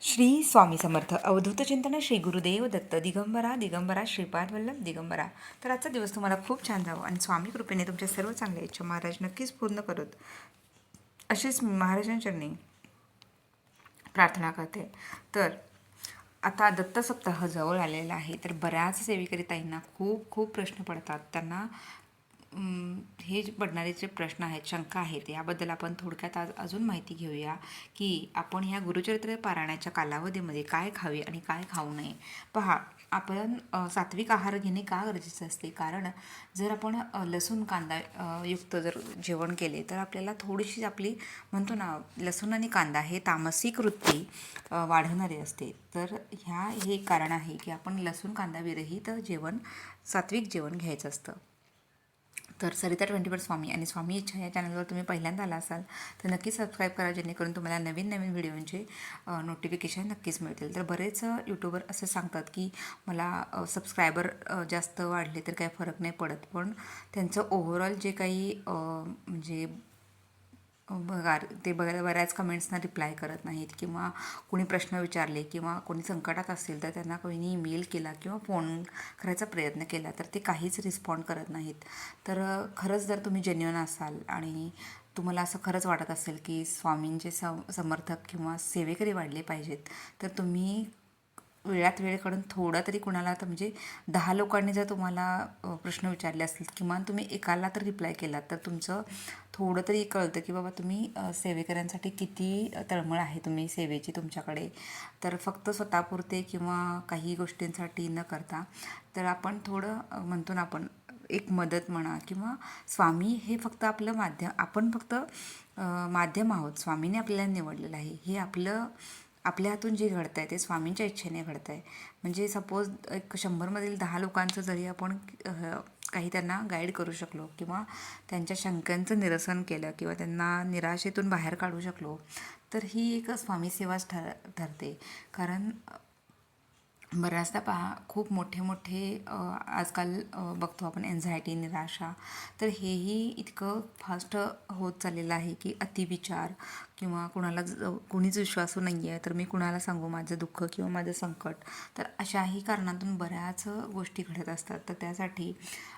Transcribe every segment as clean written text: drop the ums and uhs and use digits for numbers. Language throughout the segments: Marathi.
श्री स्वामी समर्थ अवधूत चिंतन श्री गुरुदेव दत्त दिगंबरा दिगंबरा श्रीपाद वल्लभ दिगंबरा. तर आजचा दिवस तुम्हाला खूप छान जावं आणि स्वामी कृपेने तुमच्या सर्व चांगल्या इच्छा महाराज नक्कीच पूर्ण करत अशीच महाराजांचरणी प्रार्थना करते. तर आता दत्त सप्ताह जवळ आलेला आहे. तर बऱ्याच सेवेकरी ताईंना खूप खूप प्रश्न पडतात. त्यांना हे जे पडणारे जे प्रश्न आहेत, शंका आहेत, याबद्दल आपण थोडक्यात आज अजून माहिती घेऊया की आपण ह्या गुरुचरित्र पारायणाच्या कालावधीमध्ये काय खावे आणि काय खाऊ नये. पहा, आपण सात्विक आहार घेणे का गरजेचे असते? कारण जर आपण लसूण कांदा युक्त जर जेवण केले तर आपल्याला थोडीशी आपली म्हणतो ना, लसूण आणि कांदा हे तामसिक वृत्ती वाढवणारे असते. तर हे कारण आहे की आपण लसूण कांदा विरहित जेवण, सात्विक जेवण घ्यायचं असतं. तर सरिता 24 स्वामी आणि स्वामी इच्छा या चॅनलवर तुम्ही पहिल्यांदा आला असाल तर नक्कीच सबस्क्राईब करा, जेणेकरून तुम्हाला नवीन नवीन व्हिडिओंचे नोटिफिकेशन नक्कीच मिळतील. तर बरेच यूट्यूबर असे सांगतात की मला सबस्क्रायबर जास्त वाढले तर काही फरक नाही पडत, पण त्यांचं ओव्हरऑल जे काही म्हणजे बऱ्याच कमेंट्सना रिप्लाय करत नाहीत, किंवा कोणी प्रश्न विचारले किंवा कोणी संकटात असेल तर त्यांना कोणी ईमेल केला किंवा फोन करायचा प्रयत्न केला तर ते काहीच रिस्पॉन्ड करत नाहीत. तर खरंच जर तुम्ही जेन्युइन असाल आणि तुम्हाला असं खरंच वाटत असेल की स्वामींचे समर्थक किंवा सेवेकरी वाढले पाहिजेत, तर तुम्ही वेळात वेळ काढून थोडा तरी कुणाला, तर म्हणजे 10 लोकांनी जर तुम्हाला प्रश्न विचारले असतील, किमान तुम्ही एकाला तर रिप्लाय केलात, तर तुमचं थोडं तरी कळतं की बाबा तुम्ही सेवेकऱ्यांसाठी किती तळमळ आहे तुम्ही सेवेची तुमच्याकडे. तर फक्त स्वतःपुरते किंवा काही गोष्टींसाठी न करता, तर आपण थोडं म्हणतो ना, आपण एक मदत म्हणा, किंवा स्वामी हे फक्त आपलं माध्यम, आपण फक्त माध्यम आहोत. स्वामीने आपल्याला निवडलेलं आहे. हे आपल्या हातून जे घडतं आहे ते स्वामींच्या इच्छेने घडतं आहे. म्हणजे सपोज एक 100मधील 10 लोकांचं जरी आपण काही त्यांना गाईड करू शकलो, किंवा त्यांच्या शंकांचं निरसन केलं, किंवा त्यांना निराशेतून बाहेर काढू शकलो, तर ही एक स्वामी सेवाच ठरते. कारण बऱ्याचदा पहा, खूप मोठे मोठे आजकाल बघतो आपण एन्झायटी, निराशा, तर हेही इतकं फास्ट होत चाललेलं आहे की अतिविचार, किंवा कोणीच विश्वासू नाही आहे, तर मी कुणाला सांगू माझं दुःख किंवा माझं संकट. तर अशाही कारणातून बऱ्याच गोष्टी घडत असतात. तर त्यासाठी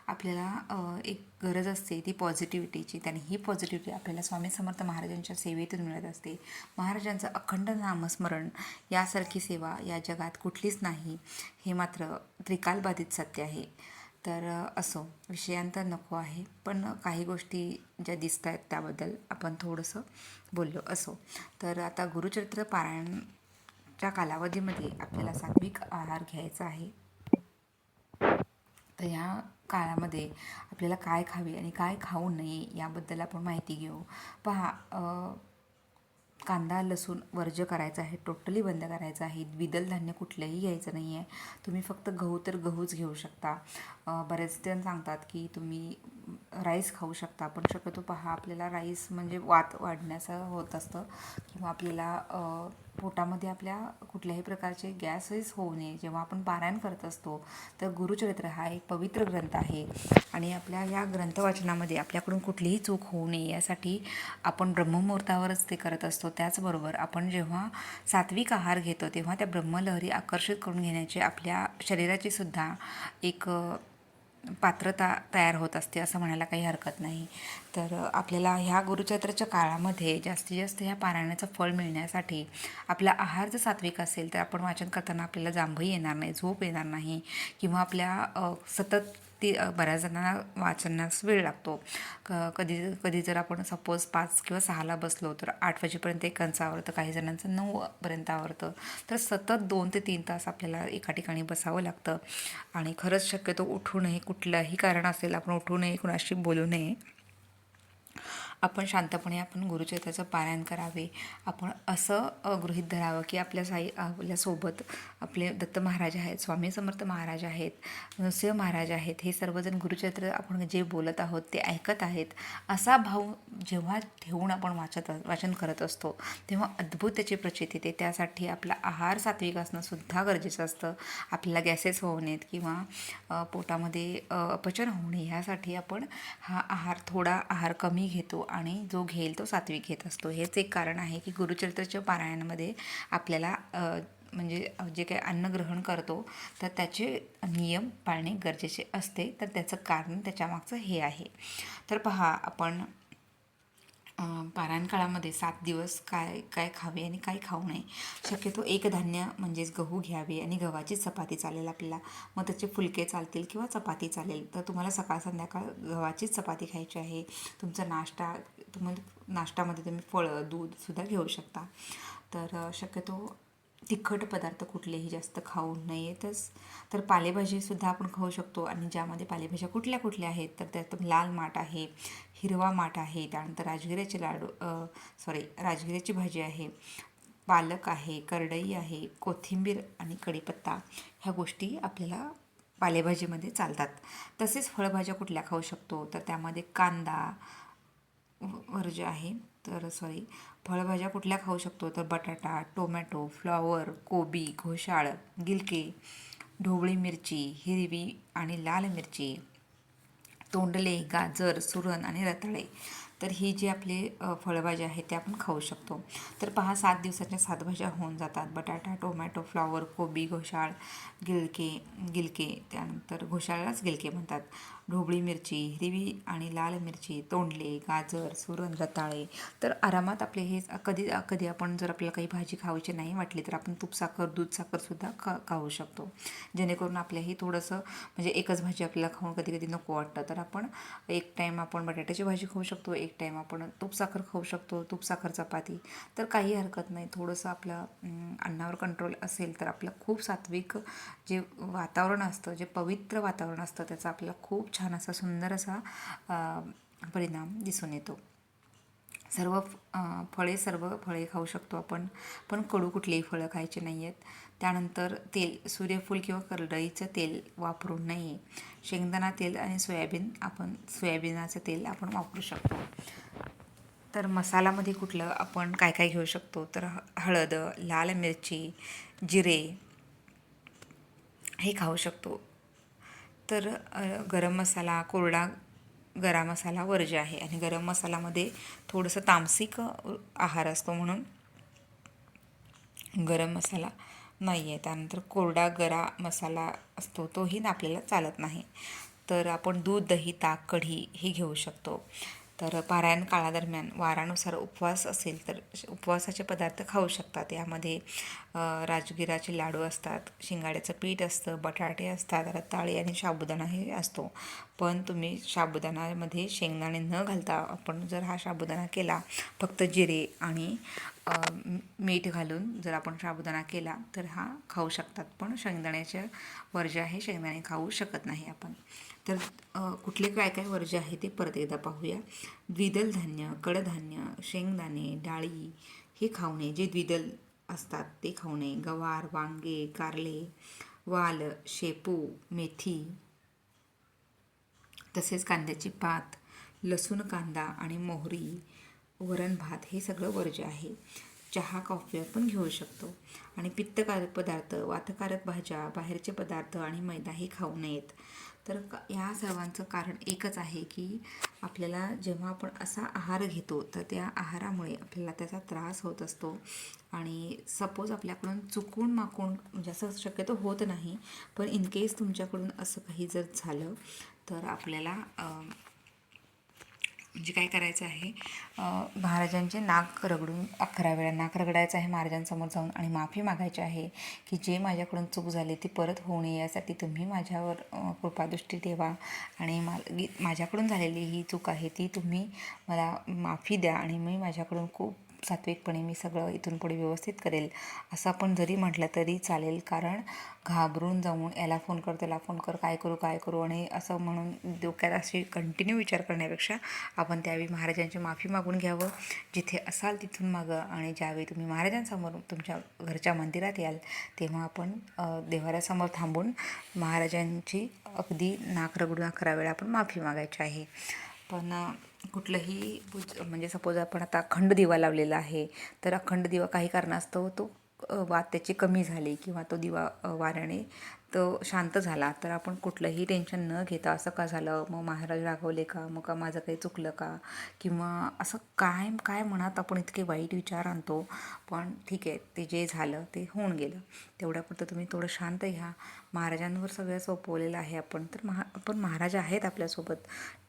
आपल्याला एक गरज असते ती पॉझिटिव्हिटीची. आणि ही पॉझिटिव्हिटी आपल्याला स्वामी समर्थ महाराजांच्या सेवेतून मिळत असते. महाराजांचं अखंड नामस्मरण यासारखी सेवा या जगात कुठलीच नाही, हे मात्र त्रिकालबाधित सत्य आहे. तर असो, विषयांतर नको आहे, पण काही गोष्टी ज्या दिसत आहेत त्याबद्दल आपण थोडंसं बोललो. असो, तर आता गुरुचरित्र पारायणच्या कालावधीमध्ये आपल्याला सात्विक आहार घ्यायचा आहे. तर ह्या काळामध्ये आपल्याला काय खावे आणि काय खाऊ नये याबद्दल आपण माहिती घेऊ. पहा, कांदा लसूण वर्ज्य करायचं आहे, टोटली बंद करायचं आहे. द्विदल धान्य कुठलंही घ्यायचं नाही आहे. तुम्ही फक्त गहू तर गहूच घेऊ शकता. बरेच जण सांगतात की तुम्ही राईस खाऊ शकता, पण शक्यतो पहा, आपल्याला राईस म्हणजे वात वाढण्याचं होत असतं, किंवा आपल्याला पोटामध्ये आपल्या कुठल्याही प्रकारचे गॅसेस होऊ नये. जेव्हा आपण पारायण करत असतो, तर गुरुचरित्र हा एक पवित्र ग्रंथ आहे, आणि आपल्या या ग्रंथ वाचनामध्ये आपल्याकडून कुठलीही चूक होऊ नये यासाठी आपण ब्रह्ममुहूर्तावरच ते करत असतो. त्याचबरोबर आपण जेव्हा सात्विक आहार घेतो तेव्हा त्या ब्रह्मलहरी आकर्षित करून घेण्याची आपल्या शरीराची सुद्धा एक पात्रता तयार होत असते, असं म्हणायला काही हरकत नाही. तर आपल्याला ह्या गुरुचरित्राच्या काळामध्ये जास्तीत जास्त ह्या पारायणाचं फळ मिळण्यासाठी आपला आहार जर सात्विक असेल तर आपण वाचन करताना आपल्याला जांभई येणार नाही, झोप येणार नाही, किंवा आपल्या सतत बऱ्याच जणांना वाचनास वेळ लागतो. कधी कधी जर आपण सपोज 5 किंवा 6ला बसलो तर 8 वाजेपर्यंत एकांचं आवरतं, काही जणांचं 9पर्यंत आवरतं. तर सतत 2 ते 3 तास आपल्याला एका ठिकाणी बसावं लागतं. आणि खरंच शक्यतो उठू नये, कुठलंही कारण असेल आपण उठू नये, कुणाशी बोलू नये. आपण शांतपणे आपण गुरुचरित्राचं पारायण करावे. आपण असं गृहीत धरावं की आपल्यासोबत आपले दत्त महाराज आहेत, स्वामी समर्थ महाराज आहेत, नृसिंह महाराज आहेत, हे सर्वजण गुरुचरित्र आपण जे बोलत आहोत ते ऐकत आहेत, असा भाव जेव्हा ठेवून आपण वाचन करत असतो तेव्हा अद्भुत त्याची प्रचिती येते. त्यासाठी आपला आहार सात्विक असणंसुद्धा गरजेचं असतं. आपल्याला गॅसेस होऊ नयेत किंवा पोटामध्ये अपचन होऊ नये, ह्यासाठी आपण थोडा आहार कमी घेतो आणि जो घेईल तो सात्विक घेत असतो. हेच एक कारण आहे की गुरुचरित्राच्या पारायणामध्ये आपल्याला म्हणजे जे काही अन्न ग्रहण करतो तर त्याचे नियम पाळणे गरजेचे असते. तर त्याचं कारण त्याच्यामागचं हे आहे. तर पहा, आपण पारायण काळामध्ये 7 दिवस काय काय खावे आणि काय खाऊ नये. शक्यतो एकधान्य म्हणजेच गहू घ्यावे आणि गव्हाची चपाती चालेल आपल्याला. मग त्याचे फुलके चालतील किंवा चपाती चालेल. तर तुम्हाला सकाळ संध्याकाळ गव्हाचीच चपाती खायची आहे. तुमचा नाश्त्यामध्ये तुम्ही फळं दूधसुद्धा घेऊ शकता. तर शक्यतो तिखट पदार्थ कुठलेही जास्त खाऊ नयेतच. तर पालेभाजीसुद्धा आपण खाऊ शकतो आणि ज्यामध्ये पालेभाज्या कुठल्या कुठल्या आहेत तर त्यात लाल माठ आहे, हिरवा माठ आहे, त्यानंतर राजगिऱ्याची भाजी आहे, पालक आहे, करडई आहे, कोथिंबीर आणि कढीपत्ता ह्या गोष्टी आपल्याला पालेभाजीमध्ये चालतात. तसेच फळभाज्या कुठल्या खाऊ शकतो तर त्यामध्ये कांदा वर्ज आहे. फळभाज्या कुठल्या खाऊ शकतो तर बटाटा, टोमॅटो, फ्लॉवर, कोबी, घोसाळ, गिलके, ढोबळी मिरची, हिरवी आणि लाल मिरची, तोंडले, गाजर, सुरण आणि रताळे. तर ही जी आपले फळभाज्या आहेत त्या आपण खाऊ शकतो. तर पहा, 7 दिवसाच्या 7 भाज्या होऊन जातात. बटाटा, टोमॅटो, फ्लॉवर, कोबी, घोसाळ, गिलके, त्यानंतर घोसाळालाच गिलके म्हणतात, ढोबळी मिरची, हिरवी आणि लाल मिरची, तोंडले, गाजर, सुरण, रताळे. तर आरामात आपले हे कधी आपण जर आपल्याला काही भाजी खावायची नाही वाटली तर आपण तूप साखर, दूध साखरसुद्धा खाऊ शकतो. जेणेकरून आपल्याही थोडंसं म्हणजे एकच भाजी आपल्याला खाऊन कधी कधी नको वाटतं. तर आपण एक टाईम आपण बटाट्याची भाजी खाऊ शकतो, एक टाईम आपण तूप साखर खाऊ शकतो, तूप साखर चपाती. तर काही हरकत नाही. थोडंसं आपलं अन्नावर कंट्रोल असेल तर आपलं खूप सात्विक जे वातावरण असतं, जे पवित्र वातावरण असतं त्याचा आपल्याला खूप छान असा सुंदर असा परिणाम दिसून येतो. सर्व फळे खाऊ शकतो आपण, पण कडू कुठलेही फळं खायचे नाही आहेत. त्यानंतर तेल, सूर्यफूल किंवा करडईचं तेल वापरू नये. शेंगदाणा तेल आणि सोयाबीनाचं तेल आपण वापरू शकतो. तर मसाल्यामध्ये कुठलं आपण काय काय घेऊ शकतो तर हळद, लाल मिरची, जिरे हे खाऊ शकतो. तर गरम मसाला, कोरडा गरम मसाला वर्ज्य आहे आणि गरम मसाल्यामध्ये थोडंसं तामसिक आहार असतो म्हणून गरम मसाला नाही आहे. त्यानंतर कोरडा गरा मसाला असतो तोही आपल्याला चालत नाही. तर आपण दूध, दही, ताक, कढी हे घेऊ शकतो. तर पारायण काळादरम्यान वारानुसार उपवास असेल तर उपवासाचे पदार्थ खाऊ शकतात. यामध्ये राजगिराचे लाडू असतात, शिंगाड्याचं पीठ असतं, बटाटे असतात, रताळे आणि साबुदाणा हे असतो. पण तुम्ही साबुदाण्यामध्ये शेंगदाणे न घालता आपण जर हा साबुदाणा केला, फक्त जिरे आणि मीठ घालून जर आपण साबुदाणा केला तर हा खाऊ शकतात. पण शेंगदाण्याच्या वर्ज्य आहे, शेंगदाणे खाऊ शकत नाही आपण. तर कुठले काय काय वर्ज्य आहे ते परत एकदा पाहूया. द्विदल धान्य, कडधान्य, शेंगदाणे, डाळी हे खाऊ नये. जे द्विदल असतात ते खाऊ नये. गवार, वांगे, कारले, वाल, शेपू, मेथी, तसेच कांद्याची पात, लसूण, कांदा आणि मोहरी, वरण भात हे सगळं वर्ज्य आहे. चहा, कॉफी आपण घेऊ शकतो. आणि पित्तकारक पदार्थ, वातकारक भाज्या, बाहेरचे पदार्थ आणि मैदा हे खाऊ नयेत. तर या सर्वांचं कारण एकच आहे की आपल्याला जेव्हा आपण असा आहार घेतो तर त्या आहारामुळे आपल्याला त्याचा त्रास होत असतो. आणि सपोज आपल्याकडून चुकून माकून म्हणजे असं शक्यतो होत नाही, पण इनकेस तुमच्याकडून असं काही जर झालं तर आपल्याला म्हणजे काय करायचं आहे, महाराजांचे नाक रगडून 11 वेळा नाक रगडायचं आहे महाराजांसमोर जाऊन आणि माफी मागायची आहे की जे माझ्याकडून चूक झाली ती परत होऊ नये यासाठी तुम्ही माझ्यावर कृपादृष्टी ठेवा आणि माझ्याकडून झालेली ही चूक आहे ती तुम्ही मला माफी द्या आणि मी माझ्याकडून खूप सात्विकपणे मी सगळं इथून पुढे व्यवस्थित करेल असं आपण जरी म्हटलं तरी चालेल. कारण घाबरून जाऊन याला फोन कर, त्याला फोन कर, काय करू आणि असं म्हणून डोक्यात अशी कंटिन्यू विचार करण्यापेक्षा आपण त्यावेळी महाराजांची माफी मागून घ्यावं. जिथे असाल तिथून मागं आणि ज्यावेळी तुम्ही महाराजांसमोर तुमच्या घरच्या मंदिरात याल तेव्हा आपण देव्हाऱ्यासमोर थांबून महाराजांची अगदी नाक रगडून 11 वेळा आपण माफी मागायची आहे. पण कुठलंही म्हणजे सपोज आपण आता अखंड दिवा लावलेला आहे तर अखंड दिवा काही कारणास्तव तो वात त्याची कमी झाली किंवा तो दिवा वाऱ्याने तो शांत झाला तर आपण कुठलंही टेन्शन न घेता असं का झालं, मग महाराज रागवले का, मग का माझं काही चुकलं का, किंवा असं काय काय मनात आपण इतके वाईट विचार आणतो. पण ठीक आहे, ते जे झालं ते होऊन गेलं. तेवढ्यापुरतं तुम्ही थोडं शांत घ्या. महाराजांवर सगळं सोपवलेलं आहे आपण, तर आपण महाराज आहेत आपल्यासोबत.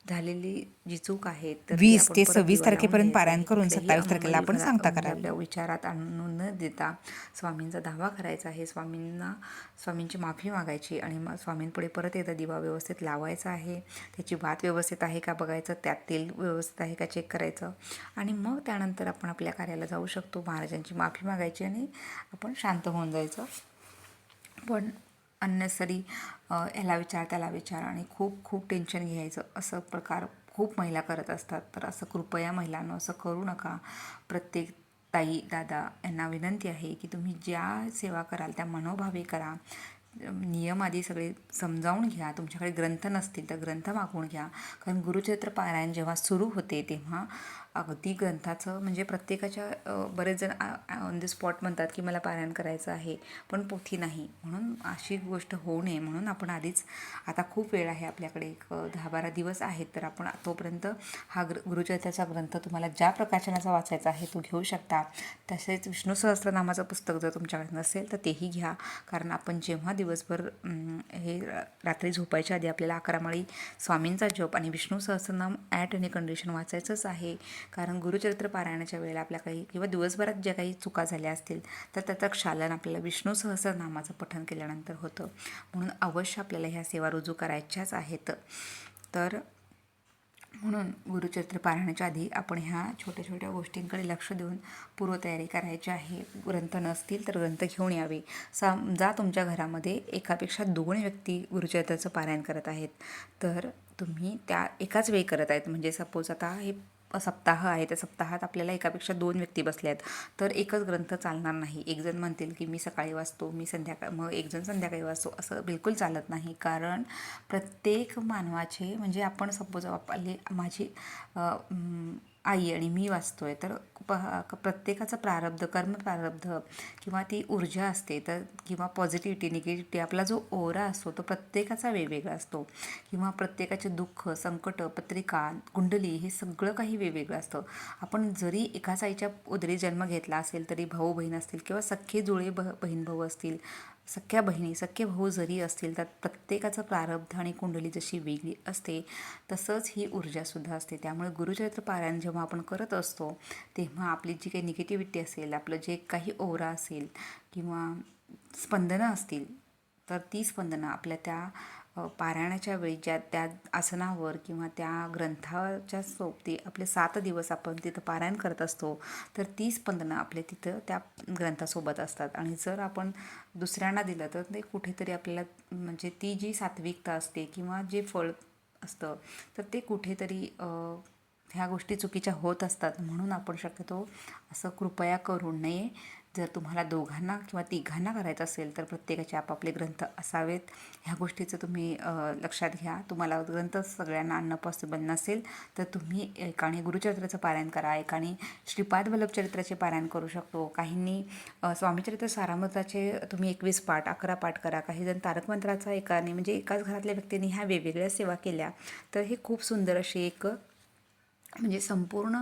झालेली जी चूक आहे तर 20 आपण ते परत 26 दिवा लावून तारखेपर्यंत द्यायचा पारायण आहे. करून कुठल्याही 27 तारखेला आपण सांगता म्हणजे करावे. आपल्या विचारात आणून न देता स्वामींचा धावा करायचा आहे. स्वामींची माफी मागायची आणि मग स्वामींपुढे परत एकदा दिवा व्यवस्थित लावायचा आहे. त्याची वात व्यवस्थित आहे का बघायचं, त्यात तेल व्यवस्थित आहे का चेक करायचं, आणि मग त्यानंतर आपण आपल्या कार्याला जाऊ शकतो. महाराजांची माफी मागायची आणि आपण शांत होऊन जायचं. पण अननेसरी याला विचार त्याला विचार आणि खूप खूप टेन्शन घ्यायचं असं प्रकार खूप महिला करत असतात. तर असं कृपया महिलांनो असं करू नका. प्रत्येक ताई दादा यांना विनंती आहे की तुम्ही ज्या सेवा कराल त्या मनोभावे करा. नियम आधी सगळे समजावून घ्या. तुमच्याकडे ग्रंथ नसतील तर ग्रंथ मागवून घ्या. कारण गुरुचरित्र पारायण जेव्हा सुरू होते तेव्हा अगदी ग्रंथाचं म्हणजे प्रत्येकाच्या बरेच जण ऑन द स्पॉट म्हणतात की मला पारायण करायचं आहे पण पोथी नाही. म्हणून अशी गोष्ट होऊ नये म्हणून आपण आधीच, आता खूप वेळ आहे आपल्याकडे, एक 10-12 दिवस आहेत, तर आपण तोपर्यंत हा गुरुचरित्राचा ग्रंथ तुम्हाला ज्या प्रकाशनाचा वाचायचा आहे तो घेऊ शकता. तसेच विष्णू सहस्त्रनामाचं पुस्तक जर तुमच्याकडे नसेल तर तेही घ्या. कारण आपण जेव्हा दिवसभर हे रात्री झोपायच्या आधी आपल्याला 11 माळी स्वामींचा जप आणि Vishnu Sahasranama at any condition वाचायचंच आहे. कारण गुरुचरित्र पारायणाच्या वेळेला आपल्या काही किंवा दिवसभरात ज्या काही चुका झाल्या असतील तर त्याचं क्षालन आपल्याला विष्णू सहस्त्रनामाचं पठण केल्यानंतर होतं. म्हणून अवश्य आपल्याला ह्या सेवा रुजू करायच्याच आहेत. तर म्हणून गुरुचरित्र पारायणाच्या आधी आपण ह्या छोट्या छोट्या गोष्टींकडे लक्ष देऊन पूर्वतयारी करायची आहे. ग्रंथ नसतील तर ग्रंथ घेऊन यावे. समजा तुमच्या घरामध्ये एकापेक्षा 2 व्यक्ती गुरुचरित्राचं पारायण करत आहेत तर तुम्ही त्या एकाच वेळी करत आहेत. म्हणजे सपोज आता हे सप्ताह आहे, त्या सप्ताहात आपल्याला एकापेक्षा 2 व्यक्ती बसल्या आहेत तर एकच ग्रंथ चालणार नाही. एक जण म्हणतील की मी सकाळी वाचतो, मी मग एक जण संध्याकाळी वाचतो, असं बिलकुल चालत नाही. कारण प्रत्येक मानवाचे म्हणजे आपण सपोज माझी आई आणि मी वाचतोय तर प्रत्येकाचं प्रारब्ध, कर्म प्रारब्ध किंवा ती ऊर्जा असते तर, किंवा पॉझिटिव्हिटी निगेटिव्हिटी, आपला जो ओरा असतो तो प्रत्येकाचा वेगवेगळा असतो. किंवा प्रत्येकाचे दुःख, संकट, पत्रिका, कुंडली हे सगळं काही वेगवेगळं असतं. आपण जरी एकाच आईच्या उदरी जन्म घेतला असेल तरी भाऊ बहीण असतील किंवा सख्खे जुळे बहीण भाऊ असतील, सख्ख्या बहिणी सख्खे भाऊ जरी असतील तर प्रत्येकाचं प्रारब्ध आणि कुंडली जशी वेगळी असते तसंच ही ऊर्जासुद्धा असते. त्यामुळे गुरुचरित्र पारायण जेव्हा आपण करत असतो तेव्हा आपली जी काही निगेटिव्हिटी असेल, आपलं जे काही ओरा असेल किंवा स्पंदनं असतील तर ती स्पंदनं आपल्या त्या पारायणाच्या वेळी ज्या त्या आसनावर किंवा त्या ग्रंथाच्या सोबती आपले 7 दिवस आपण तिथं पारायण करत असतो तर ती स्पंदनं आपल्या तिथं त्या ग्रंथासोबत असतात. आणि जर आपण दुसऱ्यांना दिलं तर ते कुठेतरी आपल्याला म्हणजे ती जी सात्विकता असते किंवा जे फळ असतं तर ते कुठेतरी ह्या गोष्टी चुकीच्या होत असतात. म्हणून आपण शक्यतो असं कृपया करू नये. जर तुम्हाला दोघांना किंवा तिघांना करायचं असेल तर प्रत्येकाचे आपापले ग्रंथ असावेत. ह्या गोष्टीचं तुम्ही लक्षात घ्या. तुम्हाला ग्रंथ सगळ्यांना आणणं पॉसिबल नसेल तर तुम्ही एकाने गुरुचरित्राचं पारायण करा, एकाने श्रीपाद वल्लभचरित्राचे पारायण करू शकतो, काहींनी स्वामीचरित्र सारामृताचे तुम्ही 21 पाठ 11 पाठ करा, काही जण तारक मंत्राचा एकाने म्हणजे एकाच घरातल्या व्यक्तींनी ह्या वेगवेगळ्या सेवा केल्या तर हे खूप सुंदर अशी एक म्हणजे संपूर्ण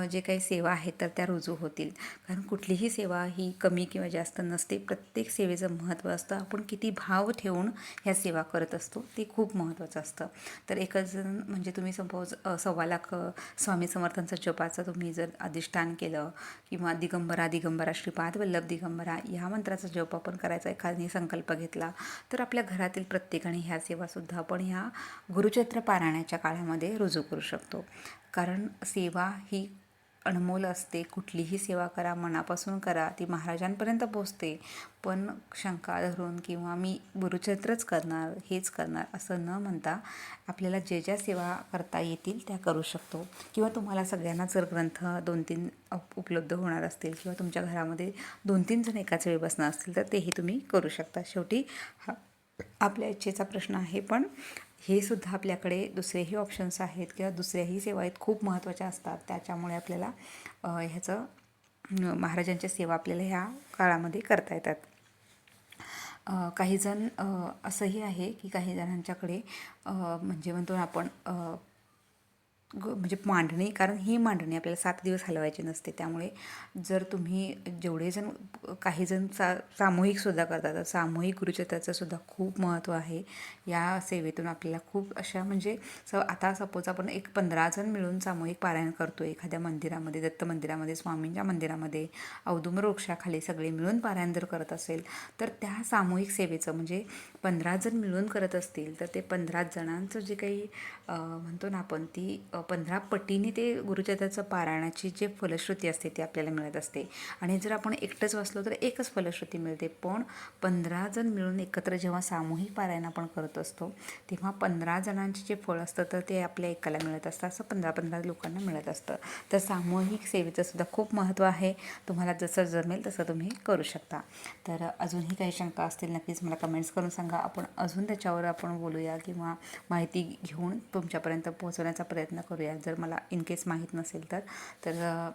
जे काही सेवा आहेत तर त्या रुजू होतील. कारण कुठलीही सेवा ही कमी किंवा जास्त नसते. प्रत्येक सेवेचं महत्त्व असतं. आपण किती भाव ठेवून ह्या सेवा करत असतो ते खूप महत्त्वाचं असतं. तर एकच जण म्हणजे तुम्ही सपोज 1.25 लाख स्वामी समर्थांचं जपाचं तुम्ही जर अधिष्ठान केलं किंवा दिगंबरा श्रीपाद वल्लभ दिगंबरा ह्या मंत्राचा जप आपण करायचा एखाद्याने संकल्प घेतला तर आपल्या घरातील प्रत्येकाने ह्या सेवासुद्धा आपण ह्या गुरुचरित्र पारायणाच्या काळामध्ये रुजू करू शकतो. कारण सेवा ही अनमोल असते. कुठलीही सेवा करा, मनापासून करा, ती महाराजांपर्यंत पोचते. पण शंका धरून किंवा मी गुरुचरित्रच करणार, हेच करणार असं न म्हणता आपल्याला ज्या सेवा करता येतील त्या करू शकतो. किंवा तुम्हाला सगळ्यांना जर ग्रंथ 2-3 उपलब्ध होणार असतील किंवा तुमच्या घरामध्ये 2-3 जण एकाच वेळी बसणार असतील तर तेही तुम्ही करू शकता. शेवटी हा आपल्या इच्छेचा प्रश्न आहे. पण हे सुद्धा आपल्याकडे दुसरेही ऑप्शन्स आहेत किंवा दुसऱ्याही सेवा आहेत खूप महत्त्वाच्या असतात. त्याच्यामुळे आपल्याला ह्याचं महाराजांच्या सेवा आपल्याला ह्या काळामध्ये करता येतात. काहीजण असंही आहे की काही जणांच्याकडे म्हणजे म्हणतो ना आपण म्हणजे मांडणी, कारण ही मांडणी आपल्याला 7 दिवस हलवायची नसते. त्यामुळे जर तुम्ही जेवढे जण, काही जण सामूहिकसुद्धा करतात, तर सामूहिक गुरुचरित्राचं सुद्धा खूप महत्त्व आहे. या सेवेतून आपल्याला खूप अशा म्हणजे आता सपोज आपण एक 15 जण मिळून सामूहिक पारायण करतो एखाद्या मंदिरामध्ये, दत्त मंदिरामध्ये, स्वामींच्या मंदिरामध्ये, औदुंबर वृक्षाखाली सगळे मिळून पारायण जर करत असेल, तर त्या सामूहिक सेवेचं म्हणजे 15 जण मिळून करत असतील तर ते 15 जणांचं जे काही म्हणतो ना आपण, ती 15 पटीने ते गुरुचरित्राचं पारायणाची जे फलश्रुती असते ती आपल्याला मिळत असते. आणि जर आपण एकटंच वाचलो तर एकच फलश्रुती मिळते. पण 15 जण मिळून एकत्र जेव्हा सामूहिक पारायण आपण करत असतो तेव्हा 15 जणांचे जे फळ असतं तर ते आपल्या एकाला मिळत असतं, असं 15-15 लोकांना मिळत असतं. तर सामूहिक सेवेचं सुद्धा खूप महत्त्व आहे. तुम्हाला जसं जमेल तसं तुम्ही करू शकता. तर अजूनही काही शंका असतील नक्कीच मला कमेंट्स करून सांगा. आपण अजून त्याच्यावर आपण बोलूया किंवा माहिती घेऊन तुमच्यापर्यंत पोहोचवण्याचा प्रयत्न करूया, जर मला इन केस माहीत नसेल तर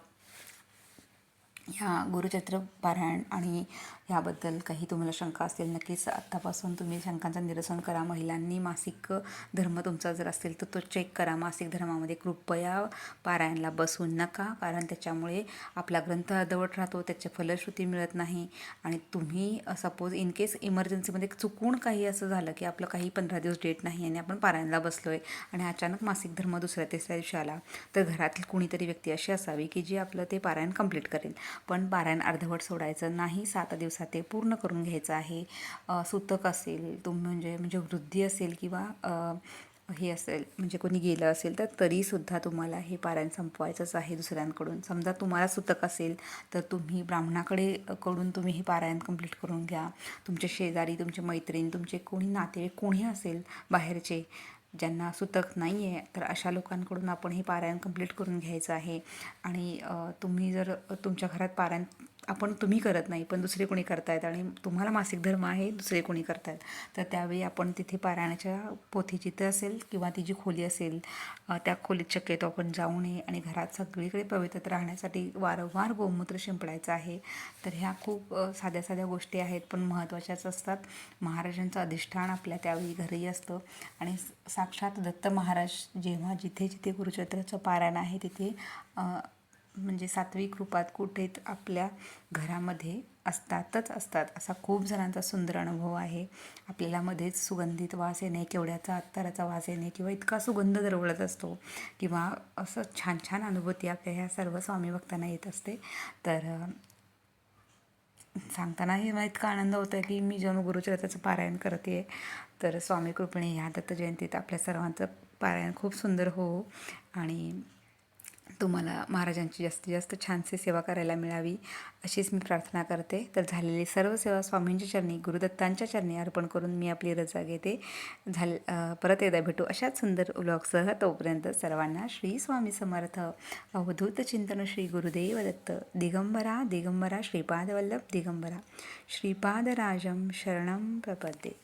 ह्या गुरुचरित्र पारायण आणि ह्याबद्दल काही तुम्हाला शंका असतील नक्कीच आत्तापासून तुम्ही शंकांचं निरसन करा. महिलांनी मासिक धर्म तुमचा जर असेल तर तो चेक करा. मासिक धर्मामध्ये कृपया पारायणला बसू नका, कारण त्याच्यामुळे आपला ग्रंथ अर्धवट राहतो, त्याची फलश्रुती मिळत नाही. आणि तुम्ही सपोज इन केस इमर्जन्सीमध्ये चुकून काही असं झालं की आपलं काही 15 दिवस डेट नाही आणि आपण पारायणला बसलो आहे आणि अचानक मासिक धर्म दुसऱ्या तिसऱ्या दिवशी आला, तर घरातील कोणीतरी व्यक्ती अशी असावी की जी आपलं ते पारायण कंप्लीट करेल. पण पारायण अर्धवट सोडायचं नाही. 7 दिवसात ते पूर्ण करून घ्यायचं आहे. सुतक असेल, म्हणजे वृद्धी असेल किंवा हे असेल म्हणजे कोणी गेलं असेल तर तरीसुद्धा तुम्हाला हे पारायण संपवायचंच आहे दुसऱ्यांकडून. समजा तुम्हाला सुतक असेल तर तुम्ही कडून तुम्ही हे पारायण कंप्लीट करून घ्या. तुमचे शेजारी, तुमचे मैत्रीण, तुमचे कोणी नातेवाईक कोणी असेल बाहेरचे ज्यांना सुतक नाही आहे, तर अशा लोकांकडून आपण हे पारायण कंप्लीट करून घ्यायचं आहे. आणि तुम्ही जर तुमच्या घरात पारायण तुम्ही करत नाही पण दुसरे कोणी करतायत आणि तुम्हाला मासिक धर्म आहे, दुसरे कोणी करतायत, तर त्यावेळी आपण तिथे पारायणाच्या पोथी जिथं असेल किंवा ती जी खोली असेल त्या खोलीत शक्यतो आपण जाऊ नये आणि घरात सगळीकडे पवित्रता राहण्यासाठी वारंवार गोमूत्र शिंपडायचं आहे. तर ह्या खूप साध्या साध्या गोष्टी आहेत पण महत्त्वाच्याच असतात. महाराजांचं अधिष्ठान आपल्या त्यावेळी घरी असतं आणि साक्षात दत्त महाराज जेव्हा जिथे जिथे गुरुचरित्राचं पारायण आहे तिथे म्हणजे सात्विक रूपात कुठेच आपल्या घरामध्ये असतातच असतात. असा खूप जणांचा सुंदर अनुभव आहे. आपल्याला मध्येच सुगंधित वास येणे, केवड्याचा अत्तराचा वास येणे किंवा इतका सुगंध दरवळत असतो किंवा असं छान छान अनुभूती आपल्या ह्या सर्व स्वामी भक्तांना येत असते. तर सांगतानाही मला इतका आनंद होतो आहे की मी जेव्हा गुरुचरित्राचं पारायण करते आहे तर स्वामी कृपेने ह्या दत्त जयंतीत आपल्या सर्वांचं पारायण खूप सुंदर हो आणि तुम्हाला महाराजांची जास्तीत जास्त छानशी सेवा करायला मिळावी अशीच मी प्रार्थना करते. तर झालेली सर्व सेवा स्वामींच्या चरणी, गुरुदत्तांच्या चरणी अर्पण करून मी आपली रजा घेते. परत एकदा भेटू अशाच सुंदर व्लॉगसह. तोपर्यंत सर्वांना श्री स्वामी समर्थ. अवधूत चिंतन श्री गुरुदेव दत्त. दिगंबरा दिगंबरा श्रीपादवल्लभ दिगंबरा. श्रीपादराजं शरणं प्रपद्ये.